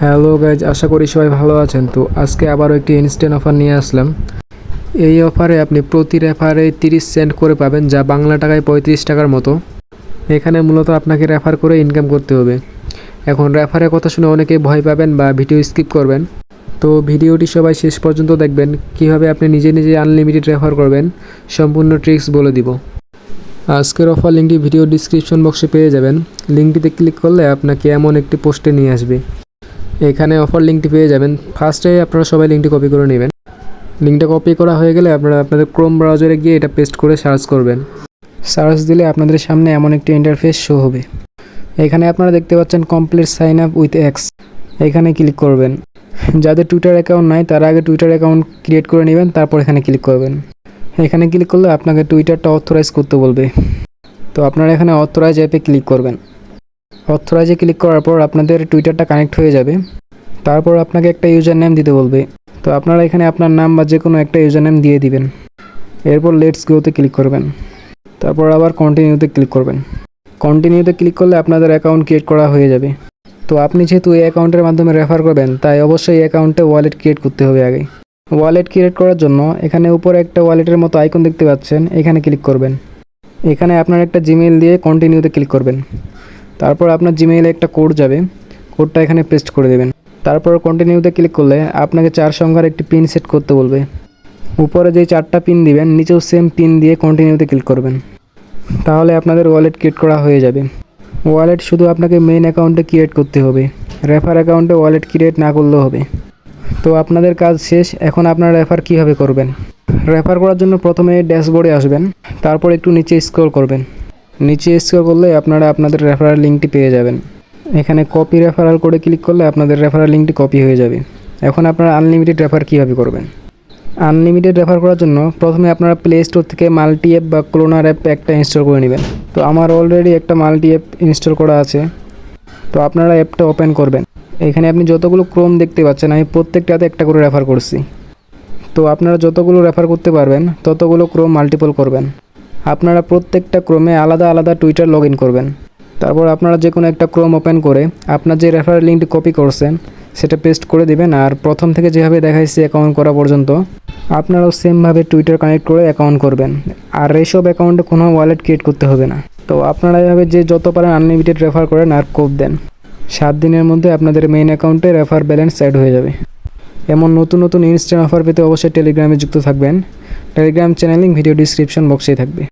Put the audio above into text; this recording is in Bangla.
হ্যালো গাইজ, আশা করি সবাই ভালো আছেন। তো আজকে আবারও একটি ইনস্ট্যান্ট অফার নিয়ে আসলাম। এই অফারে আপনি প্রতি রেফারে 30 সেন্ট করে পাবেন, যা বাংলা টাকায় 35 টাকার মতো। এখানে মূলত আপনাকে রেফার করে ইনকাম করতে হবে। এখন রেফারের কথা শুনে অনেকে ভয় পাবেন বা ভিডিও স্কিপ করবেন। তো ভিডিওটি সবাই শেষ পর্যন্ত দেখবেন, কিভাবে আপনি নিজে নিজে আনলিমিটেড রেফার করবেন সম্পূর্ণ ট্রিক্স বলে দিব। আজকের অফার লিঙ্কটি ভিডিও ডিসক্রিপশন বক্সে পেয়ে যাবেন। লিঙ্কটিতে ক্লিক করলে আপনাকে এমন একটি পোস্টে নিয়ে আসবে। এখানে অফার লিঙ্কটি পেয়ে যাবেন। ফার্স্টে আপনারা সবাই লিঙ্কটি কপি করে নেবেন। লিঙ্কটা কপি করা হয়ে গেলে আপনারা আপনাদের ক্রোম ব্রাউজারে গিয়ে এটা পেস্ট করে সার্চ করবেন। সার্চ দিলে আপনাদের সামনে এমন একটি ইন্টারফেস শো হবে। এখানে আপনারা দেখতে পাচ্ছেন complete sign up with X, এখানে ক্লিক করবেন। যাদের টুইটার অ্যাকাউন্ট নাই তারা আগে টুইটার অ্যাকাউন্ট ক্রিয়েট করে নেবেন, তারপর এখানে ক্লিক করবেন। এখানে ক্লিক করলে আপনাকে টুইটারটা অথরাইজ করতে বলবে। তো আপনারা এখানে অথরাইজ অ্যাপে ক্লিক করবেন। অথরাইজে ক্লিক করার পর আপনাদের টুইটারটা কানেক্ট হয়ে যাবে। তারপর আপনাকে একটা ইউজার নেম দিতে বলবে। তো আপনারা এখানে আপনার নাম বা যে কোনো একটা ইউজার নেম দিয়ে দিবেন। এরপর লেটস গোতে ক্লিক করবেন। তারপর আবার কন্টিনিউতে ক্লিক করবেন। কন্টিনিউতে ক্লিক করলে আপনাদের অ্যাকাউন্ট ক্রিয়েট করা হয়ে যাবে। তো আপনি যেহেতু এই অ্যাকাউন্টের মাধ্যমে রেফার করবেন, তাই অবশ্যই এই অ্যাকাউন্টে ওয়ালেট ক্রিয়েট করতে হবে আগে। ওয়ালেট ক্রিয়েট করার জন্য এখানে উপরে একটা ওয়ালেটের মতো আইকন দেখতে পাচ্ছেন, এখানে ক্লিক করবেন। এখানে আপনার একটা জিমেইল দিয়ে কন্টিনিউতে ক্লিক করবেন। তারপর আপনার জিমেইলে একটা কোড যাবে, কোডটা এখানে পেস্ট করে দেবেন। তারপর কন্টিনিউতে ক্লিক করলে আপনাকে 4 সংখ্যার একটি পিন সেট করতে বলবে। উপরে যে 4টা পিন দিবেন, নিচেও সেম পিন দিয়ে কন্টিনিউতে ক্লিক করবেন। তাহলে আপনাদের ওয়ালেট ক্রিয়েট করা হয়ে যাবে। ওয়ালেট শুধু আপনাকে মেইন অ্যাকাউন্টে ক্রিয়েট করতে হবে, রেফার অ্যাকাউন্টে ওয়ালেট ক্রিয়েট না করলেও হবে। তো আপনাদের কাজ শেষ। এখন আপনারা রেফার কীভাবে করবেন? রেফার করার জন্য প্রথমে ড্যাশবোর্ডে আসবেন, তারপর একটু নিচে স্ক্রল করবেন। নিচে স্ক্রল করলে আপনারা আপনাদের রেফারেল লিঙ্কটি পেয়ে যাবেন। এখানে কপি রেফারাল কোডে ক্লিক করলে আপনাদের রেফারেল লিঙ্কটি কপি হয়ে যাবে। এখন আপনারা আনলিমিটেড রেফার কীভাবে করবেন? আনলিমিটেড রেফার করার জন্য প্রথমে আপনারা প্লে স্টোর থেকে মাল্টি অ্যাপ বা ক্লোনার অ্যাপ একটা ইনস্টল করে নেবেন। তো আমার অলরেডি একটা মাল্টি অ্যাপ ইনস্টল করা আছে। তো আপনারা অ্যাপটা ওপেন করবেন। এখানে আপনি যতগুলো ক্রোম দেখতে পাচ্ছেন, আমি প্রত্যেকটাতে একটা করে রেফার করছি। তো আপনারা যতগুলো রেফার করতে পারবেন ততগুলো ক্রোম মাল্টিপল করবেন। আপনারা প্রত্যেকটা ক্রোমে আলাদা আলাদা টুইটার লগ ইন করবেন। তারপর আপনারা যে কোনো একটা ক্রোম ওপেন করে আপনার যে রেফারেল লিঙ্কটি কপি করছেন সেটা পেস্ট করে দিবেন। আর প্রথম থেকে যেভাবে দেখাইছে অ্যাকাউন্ট করা পর্যন্ত আপনারাও সেমভাবে টুইটার কানেক্ট করে অ্যাকাউন্ট করবেন। আর এইসব অ্যাকাউন্টে কোনো ওয়ালেট ক্রিয়েট করতে হবে না। তো আপনারা এভাবে যে যত পারেন আনলিমিটেড রেফার করেন আর কোপ দেন। 7 দিনের মধ্যে আপনাদের মেইন অ্যাকাউন্টে রেফার ব্যালেন্স অ্যাড হয়ে যাবে। এমন নতুন নতুন ইনস্ট্যান্ট অফার পেতে অবশ্যই টেলিগ্রামে যুক্ত থাকবেন। Telegram channel link video description বক্সেই থাকবে।